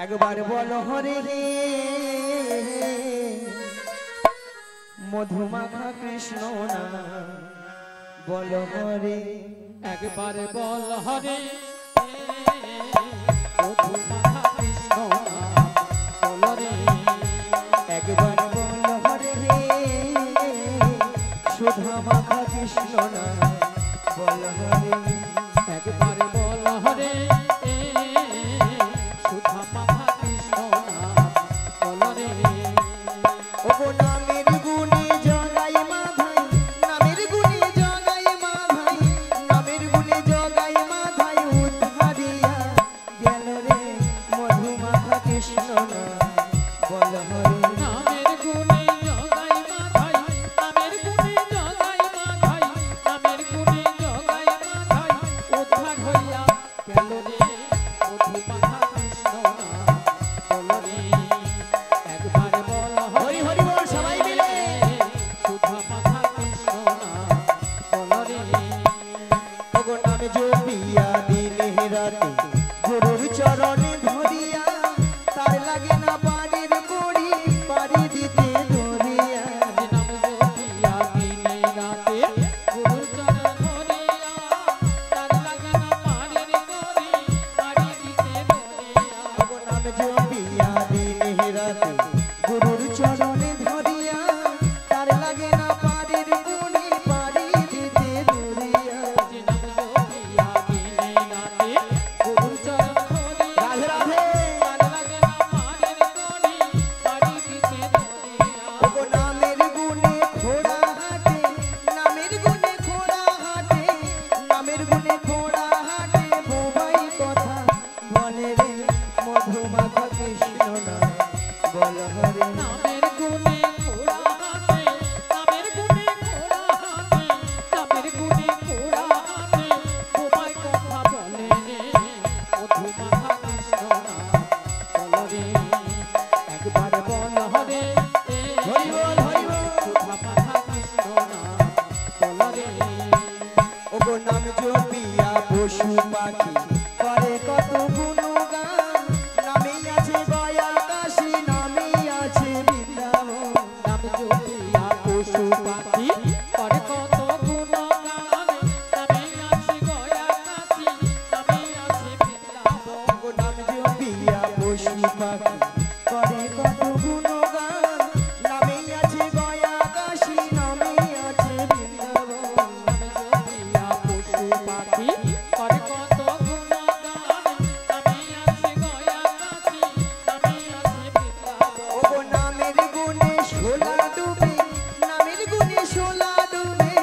একবার বলো হরে হে মধুমাখা কৃষ্ণ না বলো হরে একবার বল হরে মধুমাখা কৃষ্ণ বল রে একবার বলো হরে হে সুধা মাখা কৃষ্ণ না বলো হরে একবার বল হরে সুধা মাখা কৃষ্ণ বল রে ও নামের গুণে জগাই মা ভাই নামের গুণে জগাই মা ভাই নামের গুণে জগাই মা ভাই উদ্ধারিয়া গেল রে মধুমাখা কৃষ্ণ না বল হরে নামের গুণে জগাই মা ভাই নামের গুণে জগাই মা ভাই নামের গুণে জগাই মা ভাই উদ্ধার হইয়া গেল রে মধুমাখা কৃষ্ণ বল রে একবার বল হরি হরি বল সবাই মিলে সুধা মাখা কৃষ্ণ বল রে ওগো নামে জপিয়া দিনে রাতে গুরুর চরণে ধরিয়া তার লাগে না পানির কড়ি পারি দিতে ধরিয়া নাম জপিয়া দিনে রাতে গুরুর চরণ ধরিয়া তার লাগানা পারের করি পারি দিতে ধরিয়া ওগো নামে জপিয়া দিনে রাতে গুরুর চরণে ধরিয়া তার লাগে না পানির কড়ি পারি দিতে ধরিয়া নাম জপিয়া দিনে রাতে গুরুর চরণ ধরিয়া রাধে রাধে তার লাগানা পারের করি পারি দিতে ধরিয়া ওগো নামের গুণে ঘোড়া হাটে নামের গুণে ঘোড়া হাটে নামের গুণে ঘোড়া হাটে বোবাই কথা বলে রে মধুমাখা কৃষ্ণ না বল হরে নামের গুণে ঘোড়া হাটে নামের গুণে ঘোড়া হাটে নামের গুণে ঘোড়া হাটে তোমায় কথা বলে রে মধুমাখা কৃষ্ণ বল রে একবার বল হরে হরি বল হরি বল মধুমাখা কৃষ্ণ বল রে ওগো নাম জপিয়া পশু পাখি করে কত গুণগান নামে আছে গয়া কাশী নামে আছে বৃন্দাবন নাম জপিয়া পশু পাখি করে কত গুণগান নামে আছে গয়া কাশী নামে আছে বৃন্দাবন ওগো নাম জপিয়া পশু পাখি করে কত গুণগান নামে আছে গয়া কাশী নামে আছে বৃন্দাবন নামে জপিয়া পশু পাখি করে কত গুণগান নামে আছে গয়া কাশী নামে আছে বৃন্দাবন ওগো নামের গুণে শোলা ডুবে নামের গুণে শোলা ডুবে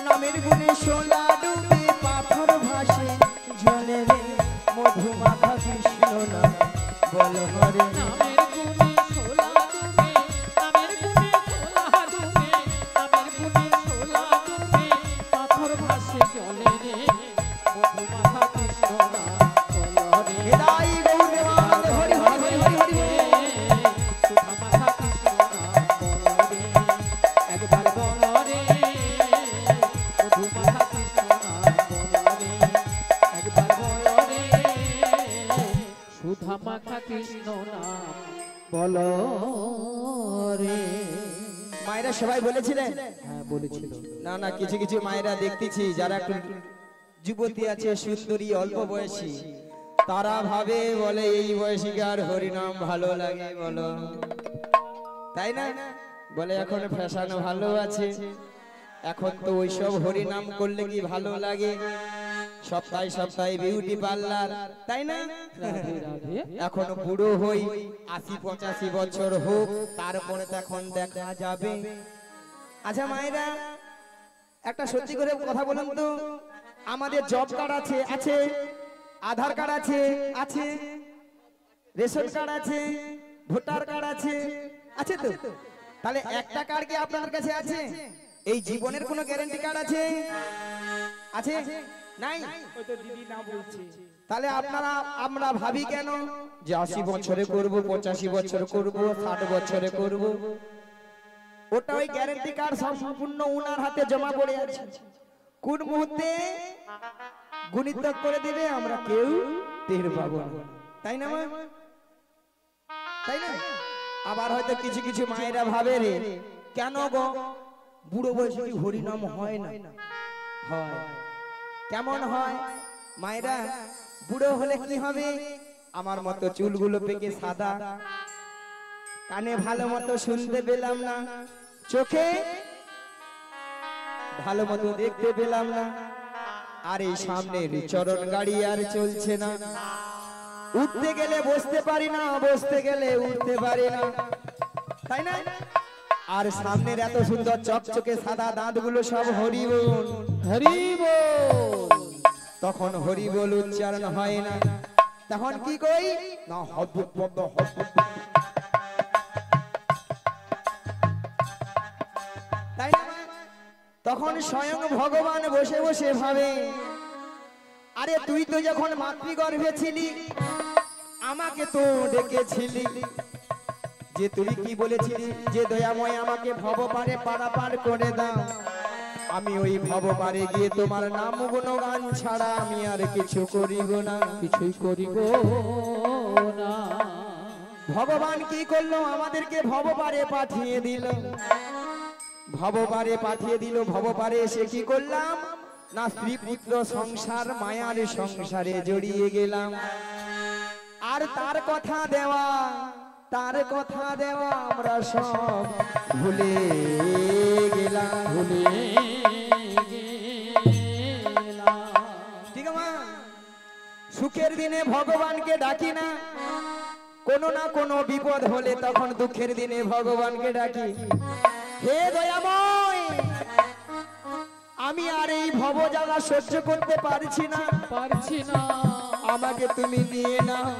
নামের গুণে শোলা ডুবে পাথর ভাসে জলে রে মধুমাখা কৃষ্ণ না বল হরে নামের গুণে শোলা ডুবে নামের গুণে শোলা ডুবে নামের গুণে শোলা ডুবে পাথর ভাসে জলে রে মধুমাখা কৃষ্ণ বল রে হৃদয় গৌর দেবানন্দ হরি হরি হরি হরি হরি সুধা মাখা কৃষ্ণ বল রে একবার বল রে মধুমাখা কৃষ্ণ বল রে একবার বল রে সুধা মাখা কৃষ্ণ বল রে মায়েরা সবাই বলেছিলেন হ্যাঁ বলেছিল না না কিছু কিছু মায়েরা দেখতেছি যারা একটু যুবতী আছে সুন্দরী অল্প বয়সী তারা ভাবে বলে এই বয়সীকার হরিনাম ভালো লাগে বলো তাই না বলে এখন ফ্যাশন ভালো আছে এখন তো ওইসব হরিনাম করলে কি ভালো লাগে সপ্তাহে সপ্তাহে বিউটি পার্লার তাই না রাধে রাধে এখন বুড়ো হই ৮০-৮৫ বছর হোক তারপরে তখন দেখা যাবে আচ্ছা মায়েরা একটা সত্যি করে কথা বলুন তো আমাদের জব কার্ড আছে আছে আধার কার্ড আছে আছে রেশন কার্ড আছে ভোটার কার্ড আছে আছে তো তাহলে একটা কার্ড কি আপনাদের কাছে আছে এই জীবনের কোনো গ্যারান্টি কার্ড আছে আছে নাই তাহলে আপনারা আমরা ভাবি কেন যে ৮০ বছরে করব ৮৫ বছর করব ৬০ বছরে করব ওটা ওই গ্যারান্টি কার্ড সম্পূর্ণ উনার হাতে জমা পড়ে আছে কোন মুহূর্তে গুণিত করে দিবে আমরা কেউ টের পাবো না তাই না মা তাই না? আবার হয়তো কিছু কিছু মায়েরা ভাবে রে কেন গো বুড়ো বয়সে কি হরিনাম হয় না? হয়। কেমন হয় মায়েরা? বুড়ো হলে কি হবে? আমার মতো চুলগুলো পেকে সাদা, কানে ভালো মতো শুনতে পেলাম না, চোখে ভালো মতো দেখতে পেলাম না, আর এই সামনের চরণ গাড়ি আর চলছে না, উঠতে গেলে বসতে পারি না, বসতে গেলে উঠতে পারি না, তাই না? আর সামনের এত সুন্দর চকচকে সাদা দাঁতগুলো সব হরি বল হরি বল। তখন হরি বল উচ্চারণ হয় না, তখন কি কই না হব্বুক পদ্ম হব্বুক, তাই না? তখন স্বয়ং ভগবান বসে বসে ভাবে, আরে তুই তো যখন মাতৃগর্ভে ছিলি আমাকে তো ডেকেছিলি, যে তুই কি বলেছিলি যে দয়াময় আমাকে ভবপারে পারাপার করে দাও, আমি ওই ভবপারে গিয়ে তোমার নাম গুণগান ছাড়া আমি আর কিছু করিব না, কিছুই করিব না। ভগবান কি করলো? আমাদেরকে ভবপারে পাঠিয়ে দিল, ভবপারে পাঠিয়ে দিল। ভবপারে এসে কি করলাম না স্ত্রী পুত্র সংসার মায়ার সংসারে জড়িয়ে গেলাম, আর তার কথা দেওয়া, তার কথা দেওয়া আমরা সব ভুলে গেলাম, ভুলে গেলাম। ঠিক আছে? সুখের দিনে ভগবানকে ডাকি না, কোনো না কোনো বিপদ হলে তখন দুঃখের দিনে ভগবানকে ডাকি, হে দয়াময় আমি আর এই ভবজ্বালা সহ্য করতে পারছি না, পারছি না, আমাকে তুমি নিয়ে নাও,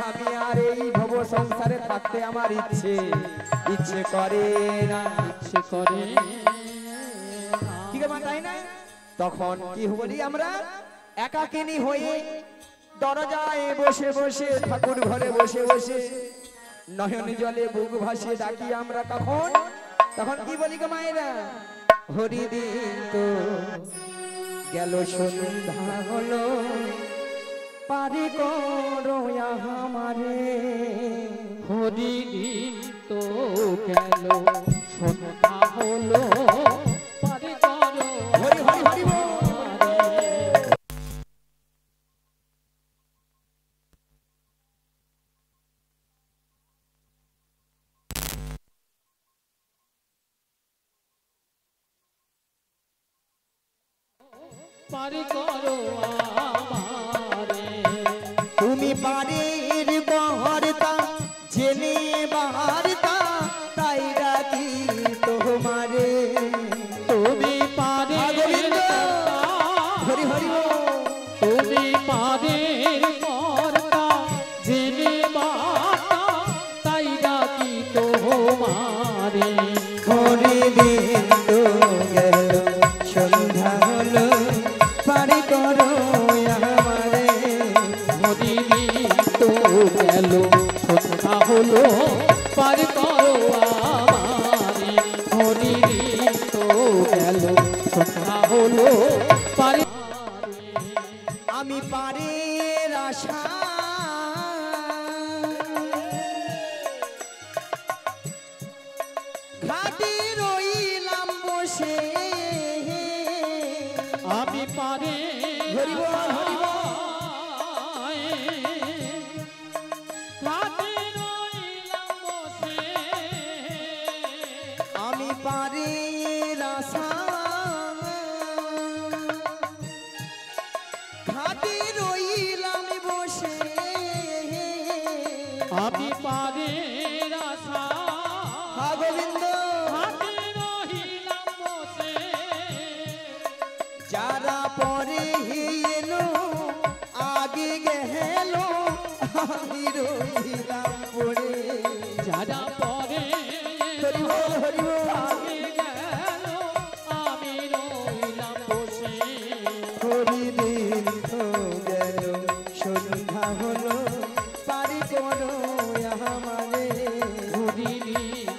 আমি আর এই ভব সংসারে থাকতে আমার ইচ্ছে করে না, ইচ্ছে করে না। ঠিক আছে তাই না? তখন কি বলি আমরা একাকিনী হয়ে দরজায় বসে বসে, ঠাকুর ঘরে বসে বসে নয়ন জলে বুক ভাসিয়ে ডাকি আমরা কখন? তখন কি বলি গো মায়েরা? হরি দিন তো গেল সন্ধ্যা হলো, পারি করো আমারে, হরি তো গেল সন্ধ্যা হলো, পারে করো হরি হরি হরি বল। পারে করো আমারে। তুমি বাড়ির বহরতা জেনে বাহারতা, তাই ডাকি তোমারে, তুমি পারে হরি হরি বল। তুমি পারের কর্তা জেনে বাতা, তাই ডাকি তোমারে। হরি দিন তো গেল সন্ধ্যা হলো, পারি করো আমারে, হরি তো গেল সন্ধ্যা হলো, পারে করো আমারে। হরি তো গেল সন্ধ্যা হলো, পারে আমি পারের আশা ঘাটে রইলাম বসে, আমি পারে হরি বল হরি বল। ঘাটে রইলাম বসে, আমি পারের আশা ঘাটে রইলাম বসে, আমি পারে আশা হা গোবিন্দ ঘাটে রহিলাম বসে। যারা পরে এলো আগে গেল, আমি রইলাম পড়ে, যারা পরে হরি বল হরি বল। আগে গেল, আমি রইলাম বসে। হরি দিন তো গেল সন্ধ্যা হলো, পারি করো আমারে, হরি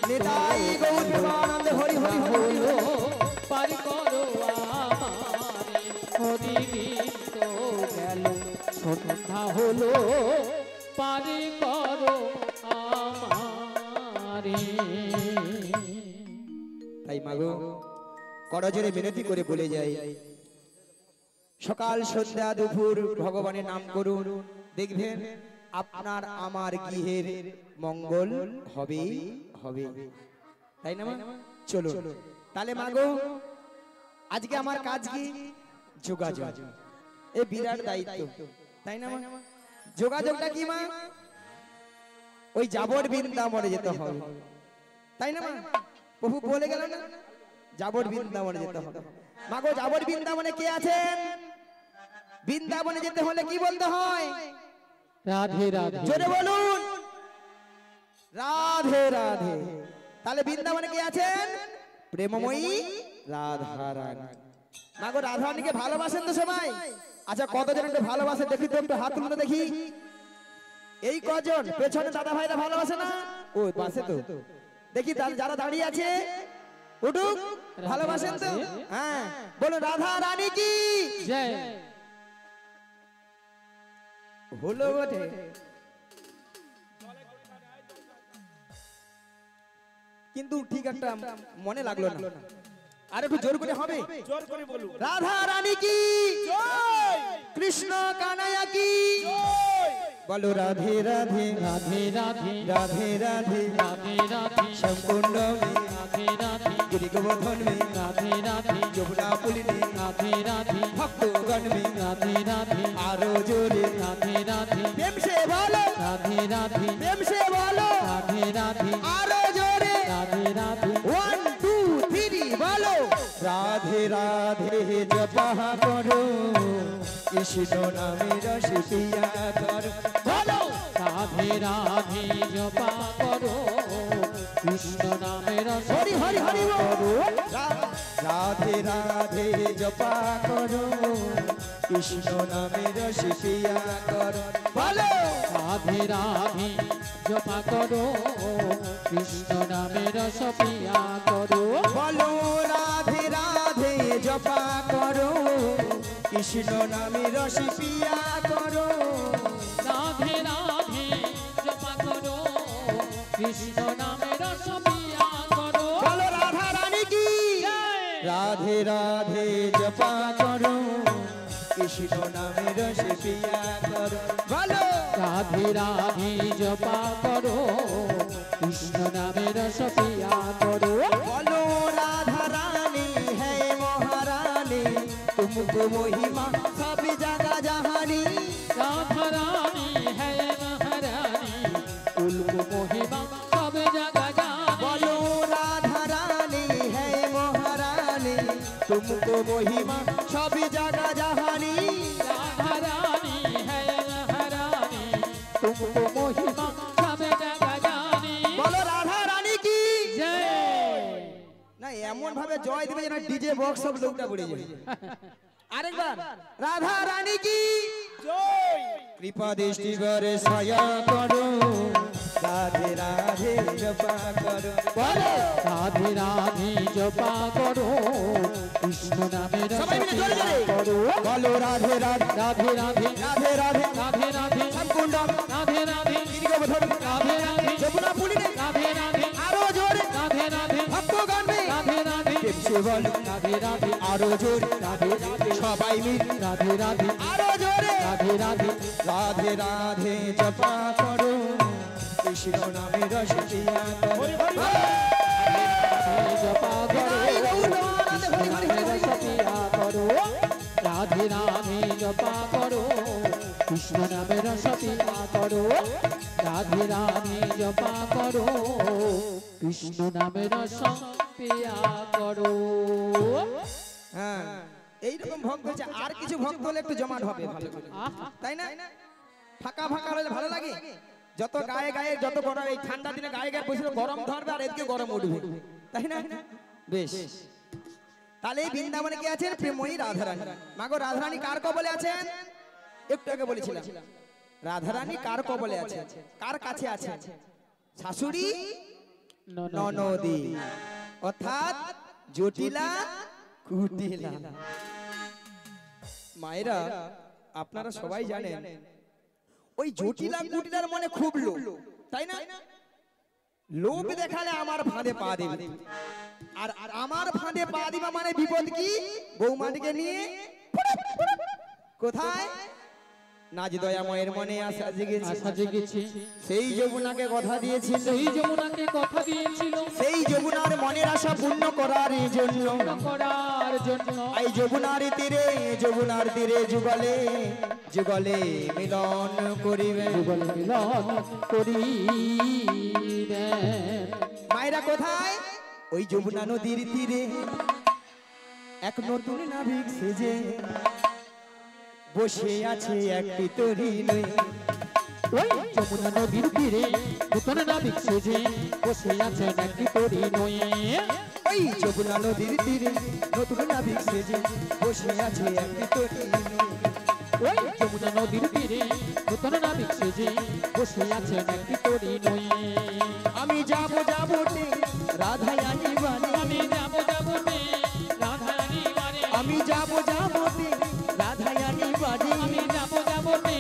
নিতাই গৌর প্রেমানন্দে হরি হরি হরি হলো, বল। পারি করো আমারে। হরি তো গেল সন্ধ্যা হলো, পারি করো তাই মাগো করজোরে মিনতি করে বলে যাই, সকাল সন্ধ্যা দুপুর ভগবানের নাম করুন, দেখবেন আপনার আমার গৃহের মঙ্গল হবে হবে। তাই না মা? চলো তাহলে মাগো, আজকে আমার কাজ কি? যোগাযোগ, এ বিরাট দায়িত্ব, তাই না মা? যোগাযোগটা কি মা? ওই যাবর বৃন্দাবনে যেতে হবে, তাই না মা? প্রভু বলে গেল না, যাবর বৃন্দাবনে যেতে হবে। মাগো যাবর বৃন্দাবনে কে আছেন? বৃন্দাবনে যেতে হলে কি বলতে হয়? রাধে রাধে। জোরে বলুন, রাধে রাধে। তাহলে বৃন্দাবনে কে আছেন? প্রেমময়ী রাধা রানী। মাগো রাধা রানীকে ভালোবাসেন তো সবাই? আচ্ছা কতজন একটু ভালোবাসে দেখি তো, একটু হাত তুলে দেখি। এই কজন পেছনে দাদা ভাইরা ভালোবাসে না? ও বাসে তো, দেখি যারা দাঁড়িয়ে আছে উঠুক, ভালোবাসেন তো? হ্যাঁ বলুন রাধা রানী কি জয়। হলো বটে। কিন্তু ঠিক একটা মনে লাগলো না, আর একটু জোর করে হবে, জোর করে বলুন। রাধা রানী কি জয় কৃষ্ণ কানাইয়া কি জয়। বলো রাধে রাধে রাধে রাধে। রাধে রাধে রাধে রাধে। সম্পূর্ণ রাধে রাধে। गिरी गोवर्धन में রাধে রাধে। যমুনা পুলিনে রাধে রাধে। ভক্তগণ में রাধে রাধে। আরো জোরে রাধে রাধে। প্রেম সে বলো, রাধে রাধে। প্রেম সে বলো, রাধে রাধে। আরো জোরে রাধে রাধে। 1 2 3 বলো রাধে রাধে জপা করো কৃষ্ণ নামে রস পিয়া করো। বলো রাধে রাধে জপা করো কৃষ্ণ নামের হরি হরি হরি করো। রাধে রাধে জপা করো কৃষ্ণ নামে রস পিয়া করো। বলো রাধে রাধে জপা করো কৃষ্ণ নামের সপিয়া করো। বলো রাধে রাধে জপা করো কৃষ্ণ নামে রস পিয়া করো। রাধে রাধে জপা করো কৃষ্ণ নামের সপিয়া করো। বলো রাধা রানী কি রাধে রাধে জপা করো কৃষ্ণ নামে রস পিয়া করো। বলো রাধে রাধে জপা করো কৃষ্ণ নামের সপিয়া করো। বলো রাধা রানী है महारानी तुमको महिमा सब जगह जहानी। राधा रानी है महारानी उल्लू मोहिमा सब जगह जानी। बोलो राधा रानी है महारानी तुमको महिमा सब जगह जहानी। राधा रानी है महारानी तुमको मोहिमा सब जगह जानी। बोलो राधा रानी की जय। না এমন ভাবে জয় দিবে যেন ডিজে বক্স সব লোকটা পড়ে যায়। আরেকবার রাধা রানী কি জয়। কৃপা দৃষ্টি করে ছায়া করো রাধে রাধে জপা করো। বলো राधे राधे जपा करो कृष्ण नामेर সবাই মিলে জোরে জোরে करो। বলো রাধে রাধে राधे राधे। রাধে রাধে राधे राधे। সম্পূর্ণ राधे राधे। গিরি গোবর্ধন राधे राधे। যমুনা পুলিনে राधे राधे। আরো জোরে राधे राधे। ভক্তগণ में राधे राधे। প্রেম সে বলো राधे राधे। আরো জোরে राधे राधे। সবাই মিলে राधे राधे। আরো জোরে राधे राधे। রাধে রাধে জপা করো কৃষ্ণ নামে রস পিয়া করো। जपा करो कृष्ण नामेर सपिया करो। राधे राधे जपा करो कृष्ण नामेर सपिया करो। राधे राधे जपा करो कृष्ण नामेर सपिया करो। হ্যাঁ এইরকম ভক্ত হয়েছে, আর কিছু ভক্ত হলে একটু জমাট হবে ভালো করে, আহা। তাই না? ফাঁকা ফাঁকা হলে ভালো লাগে। যত গায়ে গায়ে যত গরম, এই ঠান্ডা দিনে গায়ে গায়ে বসে গরম ধরবে আর এদিকে গরম উঠবে, তাই না? বেশ, তাহলে এই বৃন্দাবনে কে আছেন? প্রেমময়ী রাধারানী। মাগো রাধারানী কার কবলে আছেন? একটু আগে বলেছিলাম রাধারানী কার কবলে আছে, কার কাছে আছে? শাশুড়ি ননদি, অর্থাৎ জটিলা কুটিলা। মায়েরা আপনারা সবাই জানেন ওই জটিলা কুটিলার মনে খুব লোভ, তাই না? লোভ দেখালে আমার ফাঁদে পা দিবে, আর আমার ফাঁদে পা দিবা মানে বিপদ কি? বৌমাটিকে নিয়ে কোথায়? নাজ দয়াময়ের মনে আশা জেগেছে, আশা জেগেছে, সেই যমুনাকে কথা দিয়েছিল, সেই যমুনাকে কথা দিয়েছিল সেই যমুনার মনের আশা পূর্ণ করার জন্য করার জন্য এই যমুনার তীরে যুগলে যুগলে মিলন করিবে। যুগল মিলন করিবেন। মায়েরা কোথায়? ওই যমুনা নদীর তীরে এক নতুন নাবিক সেজে বসে আছে একটি তরুণ। ওই যমুনা নদীর তীরে নতুন নাবিক সেজে বসে আছেন একটি তরুণ নয়ে। ওই যমুনা নদীর তীরে নতুন নাবিক সেজে বসে আছে একটি তরুণ। ওই যমুনা নদীর তীরে নতুন নাবিক সেজে বসে আছেন একটি তরুণ নয়ে। আমি যাব রাধাই আনিবারে, আমি যাবো রে রাধারানী বাড়ি, আমি যাব রাধাই আনিবারে, আমি যাবো রে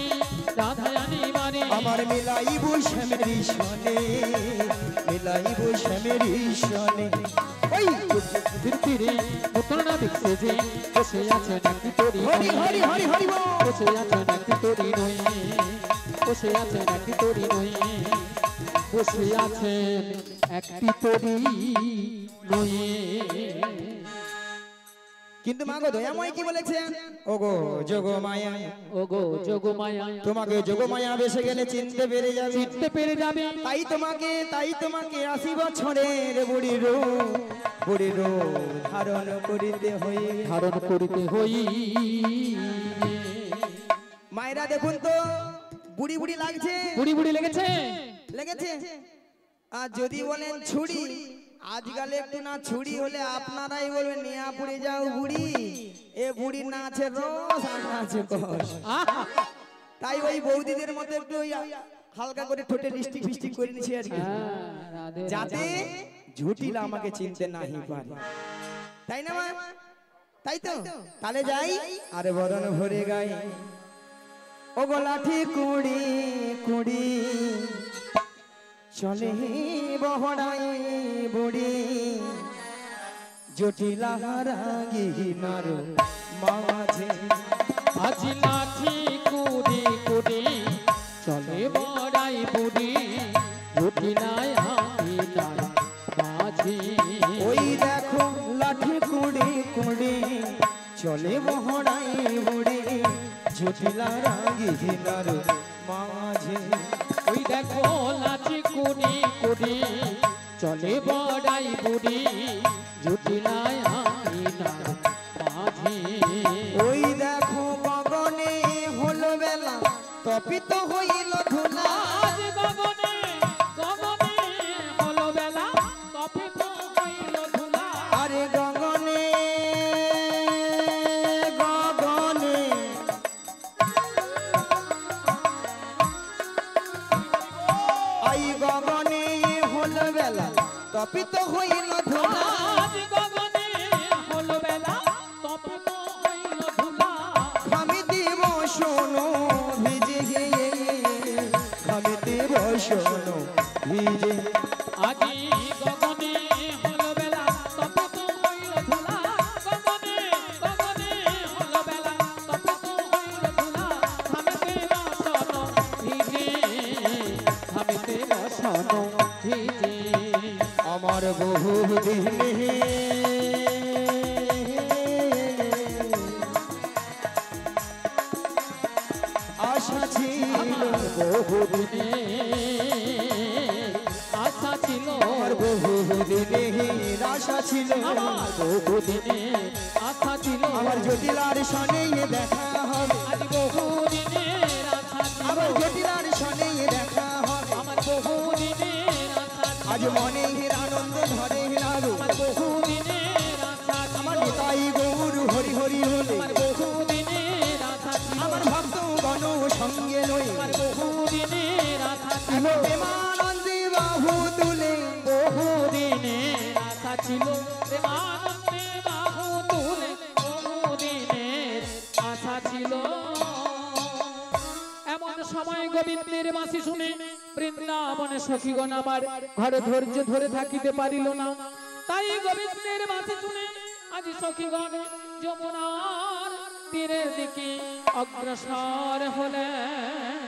রাধারানী বাড়ি। আমার মিলাইব শ্যামের সনে, মিলাইব শ্যামের সনে। ওই নদীর তীরে নতুন নাবিক সেজে বসে আছেন একটি তরুণ হরি হরি হরি হরি বল। বসে আছেন একটি তরুণ নয়ে, বসে আছেন একটি তরুণ নয়ে, বসে আছেন একটি তরুণ নয়ে। কিন্তু মা গো দয়াময় কি বলেছেন? ও গো যোগমায়া, ওগো যোগমায়া, তোমাকে যোগমায়া বেসে গেলে চিনতে পেরে যাবে, চিনতে পেরে যাবে। তাই তোমাকে 80 বছরের বুড়ির ধারণ করিতে হই। ধারণ করিতে হই। মায়েরা দেখুন তো বুড়ি বুড়ি লাগছে, বুড়ি বুড়ি লেগেছে, লেগেছে। আর যদি বলেন ছুরি, আজকাল একটু না ছুরি হলে আপনারাই বলবেন নিয়া পুড়ে যাও বুড়ি, এ বুড়ি না আছে রস আর না আছে কষ। আহা! তাই ওই বৌদিদের মতো একটু ওই হালকা করে ঠোঁটে লিপস্টিক ফিস্টিক করে নিছি আর কি, হ্যাঁ, রাধে যাতে ঝুটিলা আমাকে চিনতে নাহি পারে, তাই না মা? তাই তো তাহলে যাই আরে বরণ ভরে গাই। ও গো লাঠি কুড়ি কুড়ি চলে বহড়াই বুড়ি, জটিলা রাগিনার মাঝে। আজ লাঠি কুড়ি কুড়ি চলে বড়াই বুড়ি, জটিলায় আমিনার মাঝে। ওই দেখো লাঠি কুড়ি কুড়ি চলে বহড়াই বুড়ি, জটিলা রাগিনার মাঝে। ওই দেখো লাঠি কুড়ি কুড়ি চলে বড়াই বুড়ি, জটিলায় আমিনার মাঝে। ওই দেখো গগনে হলো বেলা, তপিত হইল ধুলা। আজ গগনে গগনে হলো বেলা, তপিত হইল ধুলা। আরে গগনে গগনে আই গগনে হলো বেলা, তপিত হইল ধুলা। আজ গগনে হলো বেলা, তপিত হইল ধুলা। আমি দেব শোনো ভিজে, আমি দেব শোনো ভিজে। আজি গগনে হলো বেলা, তপিত হইল ধুলা। গগনে গগনে হলো বেলা, তপিত হইল ধুলা। থামিতে বসনো ভিজে, থামিতে বসনো ভিজে। আমার বহু দিনে আশা ছিল, বহুদিনে আশা ছিল, আমার বহু দিনে আশা ছিল, আমার বহুদিনে আশা ছিল। আমার জটিলার সনে দেখা হবে, আজ বহুদিনের আশা ছিল, আমার জটিলার সনে দেখা হবে। আমার বহুদিনের আশা ছিল, আজ মনে আনন্দ ধরে লাগো, আমার বহুদিনের আশা ছিল, আমার নিতাই গৌর হরি হরি হলে, আমার বহুদিনের আশা ছিল, আমার ভক্ত গণ সঙ্গে নই, আমার বহুদিনের আশা ছিল, প্রেমানন্দে বাহু তুলে। বহুদিনের আশা ছিল, প্রেমানন্দে বাহু তুলে, বহুদিনের আশা ছিল। এমন সময় গোবিন্দের বাঁশি শুনে বৃন্দাবনে সখীগণ আমার ঘরে ধৈর্য ধরে থাকিতে পারিল না, তাই গোবিন্দের বাঁশি শুনে আজ সখীগণ যমুনার তীরের দিকে অগ্রসর হলেন।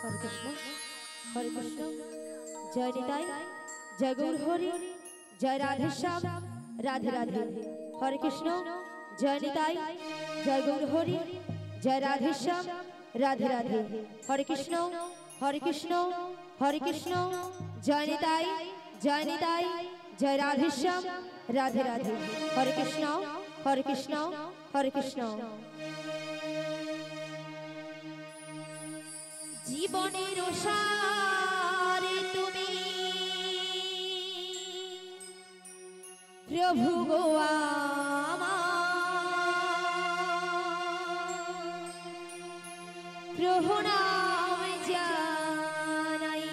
হরে কৃষ্ণ হরে কৃষ্ণ, জয় নিতাই, জয় গৌর হরি, জয় রাধেশ্যাম, রাধে রাধে। হরে কৃষ্ণ, জয় নিতাই, জয় গৌর হরি, জয় রাধেশ্যাম, রাধে রাধে। হরে কৃষ্ণ হরে কৃষ্ণ হরে কৃষ্ণ, জয় নিতাই, জয় নিতাই, জয় রাধেশ্যাম, রাধে রাধে। হরে কৃষ্ণ হরে কৃষ্ণ হরে কৃষ্ণ। জীবনের সারে তুমি প্রভু গো আমার, প্রণাম জানাই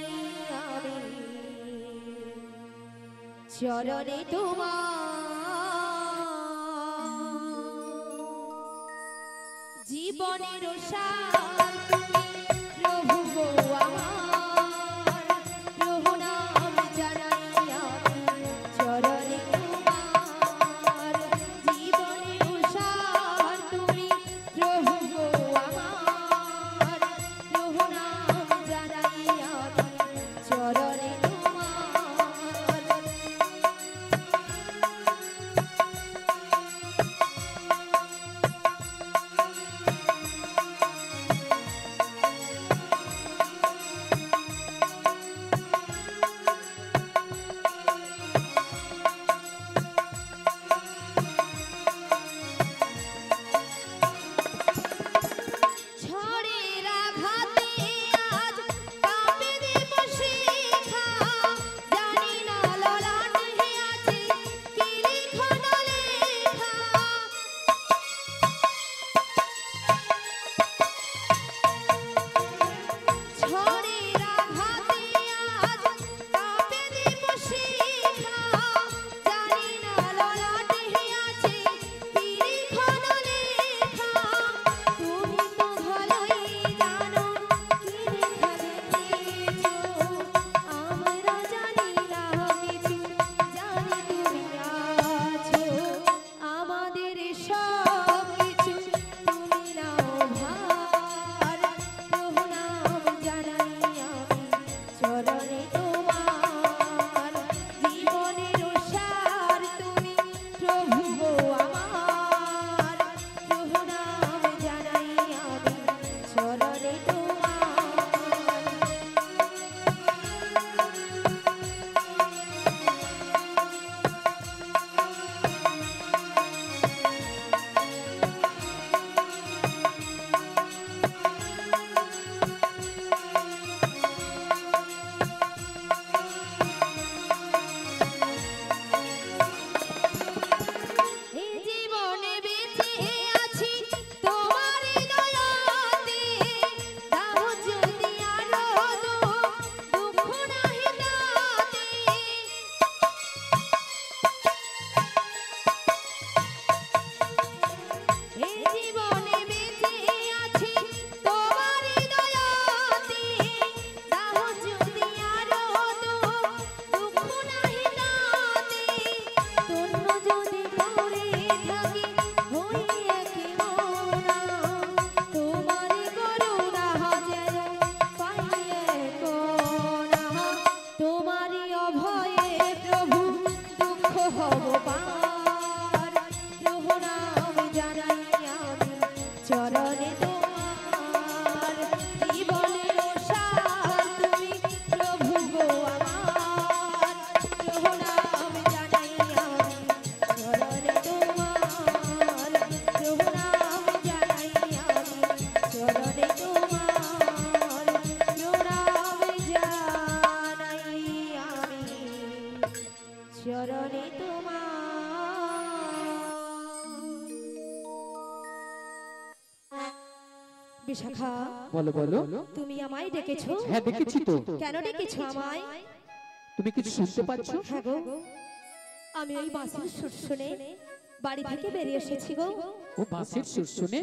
আমি চরণে তোমার। জীবনের সার তুমি প্রভু গো আমার, প্রণাম জানাই আমি চরণে তোমার। জীবনের সার তুমি প্রভু গো আমার, প্রণাম জানাই আমি চরণে তোমার। চরণে তোমার। বিশাখা, বলো বলো। তুমি আমায় ডেকেছো? হ্যাঁ দেখেছি তো। কেন ডেকেছো আমায়? তুমি কিছু শুনতে পাচ্ছ? হ্যাঁ গো, আমি ওই বাঁশির সুর শুনে বাড়ি থেকে বেরিয়ে এসেছি গো। ও বাঁশির সুর শুনে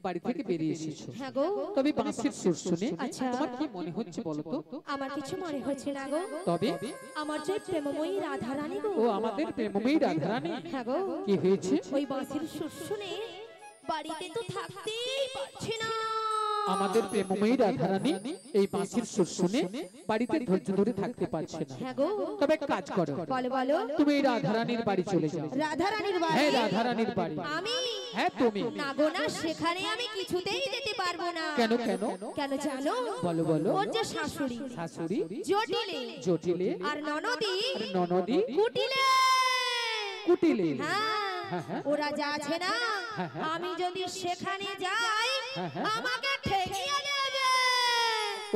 বাড়ি থেকে বেরিয়ে এসেছো? হ্যাঁ গো। তবে বাঁশির সুর শুনে আচ্ছা। তোমার কি মনে হচ্ছে বলো তো? আমার কিছু মনে হচ্ছে না গো। তবে আমার যে প্রেমময়ী রাধা রানী গো। ও আমাদের প্রেমময়ী রাধারানী। হ্যাঁ গো। কি হয়েছে? ওই বাঁশির সুর শুনে বাড়িতে তো থাকতেই পারছি না। আমাদের প্রেমময়ী রাধারানী এই বাঁশির সুর শুনে বাড়িতে ধৈর্য ধরে থাকতে পারছে না। হ্যাঁ গো। তবে এক কাজ করো, বলো বলো। তুমি এই রাধারানীর বাড়ি চলে যাও। রাধা রানীর বাড়ি? হ্যাঁ রাধারানীর বাড়ি। আমি? হ্যাঁ তুমি। না গো না, সেখানে আমি কিছুতেই যেতে পারবো না। কেন কেন? কেন জানো? বলো বলো। ওর যে শাশুড়ি শাশুড়ি জটিলে জটিলে আর ননদি আর ননদি কুটিলে। কুটিলে। হ্যাঁ, হ্যাঁ। ওরা যা আছে না, হ্যাঁ, হ্যাঁ। আমি যদি সেখানে যাই হ্যাঁ, হ্যাঁ। আমাকে ঠেকিয়ে দেবে।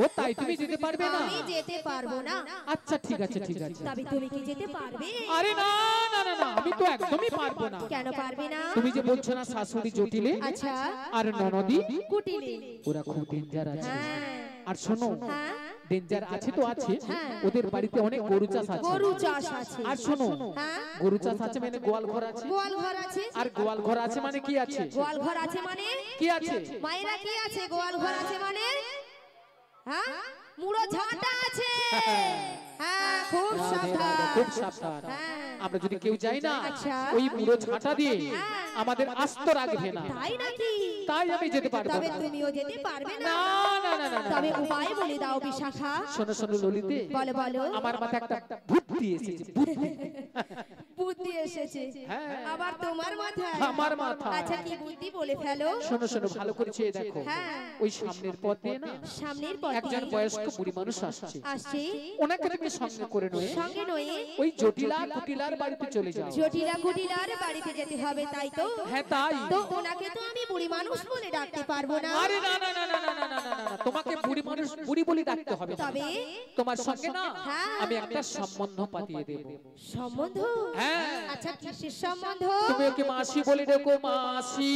ও তাই তুমি যেতে পারবে না? আমি যেতে পারবো না। আচ্ছা ঠিক আছে ঠিক আছে। তবে তুমি কি যেতে পারবে? আরে না না না না, আমি তো একদমই পারবো না। কেন পারবে না? তুমি যে বলছো না শাশুড়ি জটিলে আচ্ছা। আর ননদি কুটিলে। ওরা খুব ডেঞ্জার আছে। হ্যাঁ। আর শোনো, হ্যাঁ। ডেঞ্জার আছে তো আছে, হ্যাঁ। ওদের বাড়িতে অনেক গরু চাষ আছে। গরু চাষ আছে। আর শোনো, হ্যাঁ। গরু চাষ আছে মানে গোয়াল ঘর আছে। গোয়াল ঘর আছে। আর গোয়াল ঘর আছে মানে কি আছে? গোয়াল ঘর আছে মানে? কি আছে? মায়েরা কি আছে? গোয়াল ঘর আছে মানে? হ্যাঁ, মুড়ো ঝাঁটা আছে। হ্যাঁ, খুব সাবধান। খুব সাবধান। হ্যাঁ। আমরা যদি কেউ যাই না, আচ্ছা। ওই মুড়ো ছাটা দিয়ে হ্যাঁ। আমাদের আস্ত রাখবে না। তাই নাকি? তাই আমি যেতে পারবো তবে না। তুমিও যেতে পারবে না। না না না না না। তবে উপায় বলে দাও বিশাখা। শোনো শোনো ললিতে, বলো বলো। আমার মাথায় একটা বুদ্ধি এসেছে, বুদ্ধি। বুদ্ধি এসেছে? হ্যাঁ। আবার তোমার মাথায়? আমার মাথায়। আচ্ছা, কি বুদ্ধি বলে ফেলো। শোনো শোনো ভালো করে চেয়ে দেখো। হ্যাঁ। ওই সামনের পথ দিয়ে না সামনের পথে একজন বয়স্ক বুড়ি মানুষ আসছে। আসছে। ওনাকে তুমি সঙ্গে করে নয়ে সঙ্গে নয়ে ওই জটিলা কুটিলার বাড়িতে চলে যাও। জটিলা কুটিলার বাড়িতে যেতে হবে, তাই তো? হ্যাঁ তাই। তো ওনাকে তো আমি বুড়ি মানুষ বলে ডাকতে পারবো না। আরে না না না না না না না না না, তোমাকে বুড়ি মানুষ বুড়ি বলে ডাকতে হবে না। তবে তোমার সঙ্গে না হ্যাঁ। আমি একটা সম্বন্ধ পাঠিয়ে দেব। সম্বন্ধ? হ্যাঁ। আচ্ছা, কিসের সম্বন্ধ? তুমি ওকে মাসি বলে ডেকো, মাসি।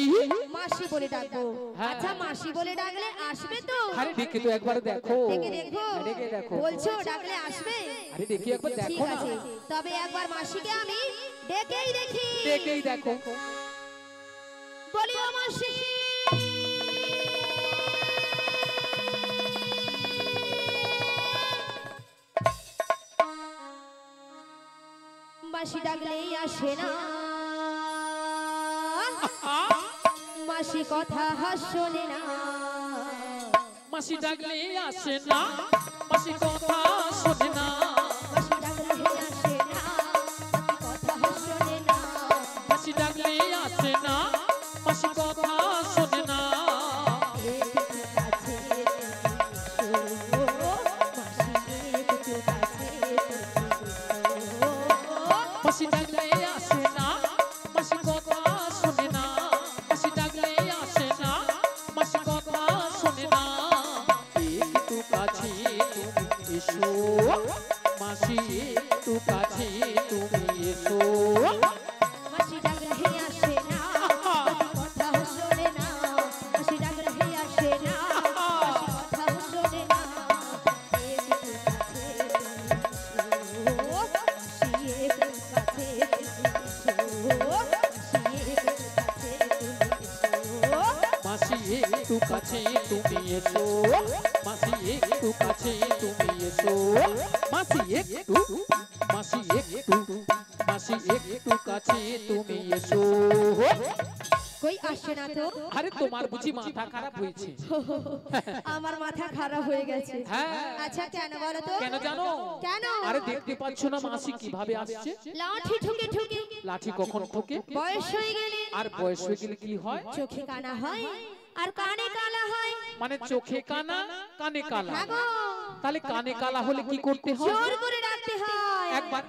মাসি বলে ডাকবো? হ্যাঁ। আচ্ছা, মাসি বলে ডাকলে আসবে তো? আরে ডেকে তো একবার দেখো। ডেকে দেখবো? ডেকে দেখো। বলছো ডাকলে আসবে? আরে দেখি একবার ঠিক দেখো না। আছে, তবে একবার মাসিকে আমি ডেকেই দেখি। ডেকেই দেখো। বলিও মাসি। মাসি ডাকলেই আসে না, মাসি কথা শোনে না। মাসি ডাকলে আসে না, মাসি কথা শোনে না। মাসি ডাকলেই আসে না, মাসি কথা শোনে না। মাসি ডাকলে আসে না, মাসি কথা শোনে না। একটু কাছে এসো, মাসি একটু কাছে এসো। মাসি ডাকলে আসে না, মাসি কথা শোনে না। মাসি ডাকলে আসে না, মাসি কথা শোনে না। একটু কাছে তুমি এসো, মাসি একটু কাছে তুমি এসো। মাসি ডাকলেই আসে না, মাসি কথা শোনে না। মাসি ডাকলেই আসে না, মাসি কথা শোনে না। একটু কাছে এসো, মাসি একটু কাছে এসো। মাসি একটু কাছে তুমি এসো। মাসি একটু কাছে তুমি এসো। মাসি একটু মাসি একটু মাসি একটু কাছে তুমি এসো। কই আসে না তো? আরে তোমার বুঝি মাথা খারাপ হয়েছে? আমার মাথা খারাপ হয়ে গেছে। হ্যাঁ। আচ্ছা, কেন বলো তো? কেন জানো? কেন? আরে দেখতে পাচ্ছ না মাসি কিভাবে আসছে? লাঠি ঠুকে ঠুকে। লাঠি কখন ঠোকে? বয়স হয়ে গেলে আর বয়স হয়ে গেলে কি হয়? চোখে কানা হয় আর কানে কালা হয়। মানে চোখে কানা, কানে কালা। হ্যাঁ গো। তাহলে কানে কালা হলে কি করতে হয়? জোর করে ডাকতে হয়। একবার